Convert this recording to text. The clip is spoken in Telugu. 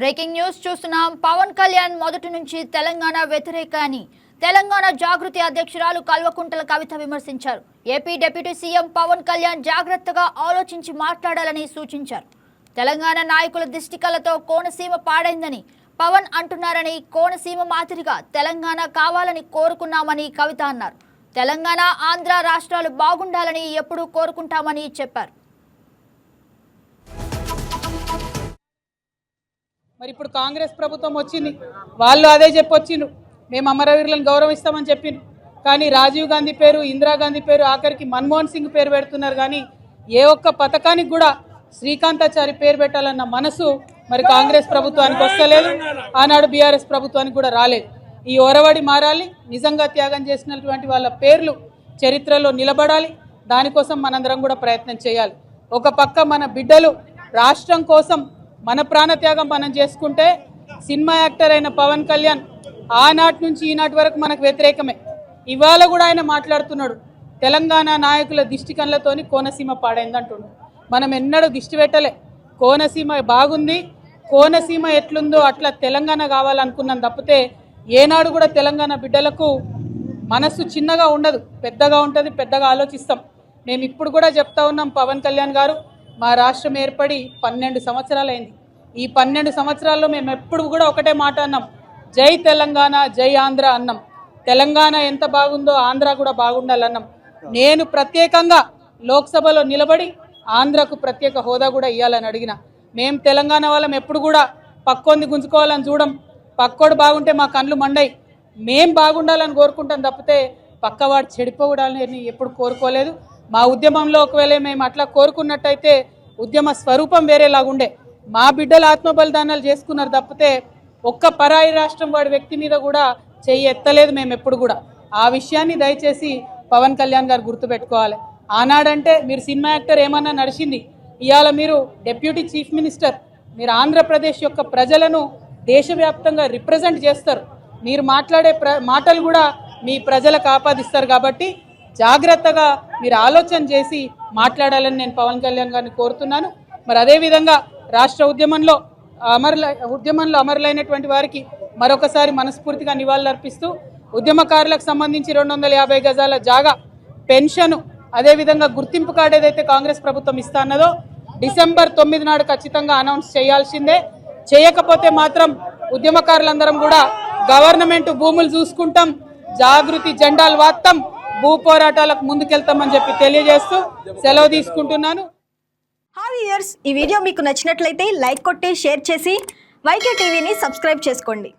బ్రేకింగ్ న్యూస్ చూస్తున్నాం. పవన్ కళ్యాణ్ మొదటి నుంచి తెలంగాణ వ్యతిరేక అని తెలంగాణ జాగృతి అధ్యక్షురాలు కల్వకుంట్ల కవిత విమర్శించారు. AP deputy CM Pawan Kalyan జాగ్రత్తగా ఆలోచించి మాట్లాడాలని సూచించారు. తెలంగాణ నాయకుల దిష్టికలతో కోనసీమ పాడైందని పవన్ అంటున్నారని, కోనసీమ మాదిరిగా తెలంగాణ కావాలని కోరుకున్నామని కవిత అన్నారు. తెలంగాణ, ఆంధ్ర రాష్ట్రాలు బాగుండాలని ఎప్పుడూ కోరుకుంటామని చెప్పారు. మరి ఇప్పుడు కాంగ్రెస్ ప్రభుత్వం వచ్చింది, వాళ్ళు అదే చెప్పొచ్చిండ్రు, మేము అమరవీరులను గౌరవిస్తామని చెప్పిండ్రు. కానీ రాజీవ్ గాంధీ పేరు, ఇందిరాగాంధీ పేరు, ఆఖరికి మన్మోహన్ సింగ్ పేరు పెడుతున్నారు. కానీ ఏ ఒక్క పథకానికి కూడా శ్రీకాంతాచారి పేరు పెట్టాలన్న మనసు మరి కాంగ్రెస్ ప్రభుత్వానికి వస్తలేదు, ఆనాడు బీఆర్ఎస్ ప్రభుత్వానికి కూడా రాలేదు. ఈ ఒరవడి మారాలి, నిజంగా త్యాగం చేసినటువంటి వాళ్ళ పేర్లు చరిత్రలో నిలబడాలి. దానికోసం మనందరం కూడా ప్రయత్నం చేయాలి. ఒక పక్క మన బిడ్డలు రాష్ట్రం కోసం మన ప్రాణత్యాగం మనం చేసుకుంటే, సినిమా యాక్టర్ అయిన పవన్ కళ్యాణ్ ఆనాటి నుంచి ఈనాటి వరకు మనకు వ్యతిరేకమే. ఇవాళ కూడా ఆయన మాట్లాడుతున్నాడు, తెలంగాణ నాయకుల దిష్టి కళ్ళతోని కోనసీమ పాడైందంటున్నాడు. మనం ఎన్నడూ దిష్టి పెట్టలే. కోనసీమ బాగుంది, కోనసీమ ఎట్లుందో అట్లా తెలంగాణ కావాలనుకున్నాం తప్పితే ఏనాడు కూడా తెలంగాణ బిడ్డలకు మనసు చిన్నగా ఉండదు, పెద్దగా ఉంటుంది, పెద్దగా ఆలోచిస్తాం. మేము ఇప్పుడు కూడా చెప్తా ఉన్నాం, పవన్ కళ్యాణ్ గారు మా రాష్ట్రం ఏర్పడి 12 సంవత్సరాలైంది. ఈ 12 సంవత్సరాల్లో మేము ఎప్పుడు కూడా ఒకటే మాట అన్నాం, జై తెలంగాణ, జై ఆంధ్ర అన్నాం. తెలంగాణ ఎంత బాగుందో ఆంధ్ర కూడా బాగుండాలన్నాం. నేను ప్రత్యేకంగా లోక్సభలో నిలబడి ఆంధ్రకు ప్రత్యేక హోదా కూడా ఇవ్వాలని అడిగిన. మేము తెలంగాణ వాళ్ళం ఎప్పుడు కూడా పక్కోంది గుంజుకోవాలని చూడం, పక్కోడు బాగుంటే మా కళ్ళు మండయి, మేం బాగుండాలని కోరుకుంటాం తప్పితే పక్కవాడు చెడిపోవడాలని ఎప్పుడు కోరుకోలేదు. మా ఉద్యమంలో ఒకవేళ మేము అట్లా కోరుకున్నట్టయితే ఉద్యమ స్వరూపం వేరేలాగుండే. మా బిడ్డలు ఆత్మ బలిదానాలు చేసుకున్నారు తప్పితే ఒక్క పరాయి రాష్ట్రం వాడి వ్యక్తి మీద కూడా చెయ్యి ఎత్తలేదు మేము ఎప్పుడు కూడా. ఆ విషయాన్ని దయచేసి పవన్ కళ్యాణ్ గారు గుర్తుపెట్టుకోవాలి. ఆనాడంటే మీరు సినిమా యాక్టర్ ఏమన్నా నడిచింది, ఇవాళ మీరు డిప్యూటీ చీఫ్ మినిస్టర్, మీరు ఆంధ్రప్రదేశ్ యొక్క ప్రజలను దేశవ్యాప్తంగా రిప్రజెంట్ చేస్తారు. మీరు మాట్లాడే మాటలు కూడా మీ ప్రజలకు ఆపాదిస్తారు. కాబట్టి జాగ్రత్తగా మీరు ఆలోచన చేసి మాట్లాడాలని నేను పవన్ కళ్యాణ్ గారిని కోరుతున్నాను. మరి అదేవిధంగా రాష్ట్ర ఉద్యమంలో అమరులైనటువంటి వారికి మరొకసారి మనస్ఫూర్తిగా నివాళులర్పిస్తూ, ఉద్యమకారులకు సంబంధించి 250 గజాల జాగా, పెన్షను, అదేవిధంగా గుర్తింపు కార్డు ఏదైతే కాంగ్రెస్ ప్రభుత్వం ఇస్తాన్నదో డిసెంబర్ 9 నాడు ఖచ్చితంగా అనౌన్స్ చేయాల్సిందే. చేయకపోతే మాత్రం ఉద్యమకారులందరం కూడా గవర్నమెంట్ భూములు చూసుకుంటాం, జాగృతి జెండాలు వాత్తాం, భూ పోరాటాలకు ముందుకెళ్తామని చెప్పి తెలియజేస్తూ సెలవు తీసుకుంటున్నాను. హాయ్ వ్యూయర్స్, ఈ వీడియో మీకు నచ్చినట్లయితే లైక్ కొట్టి షేర్ చేసి వైకే టీవీని సబ్స్క్రైబ్ చేసుకోండి.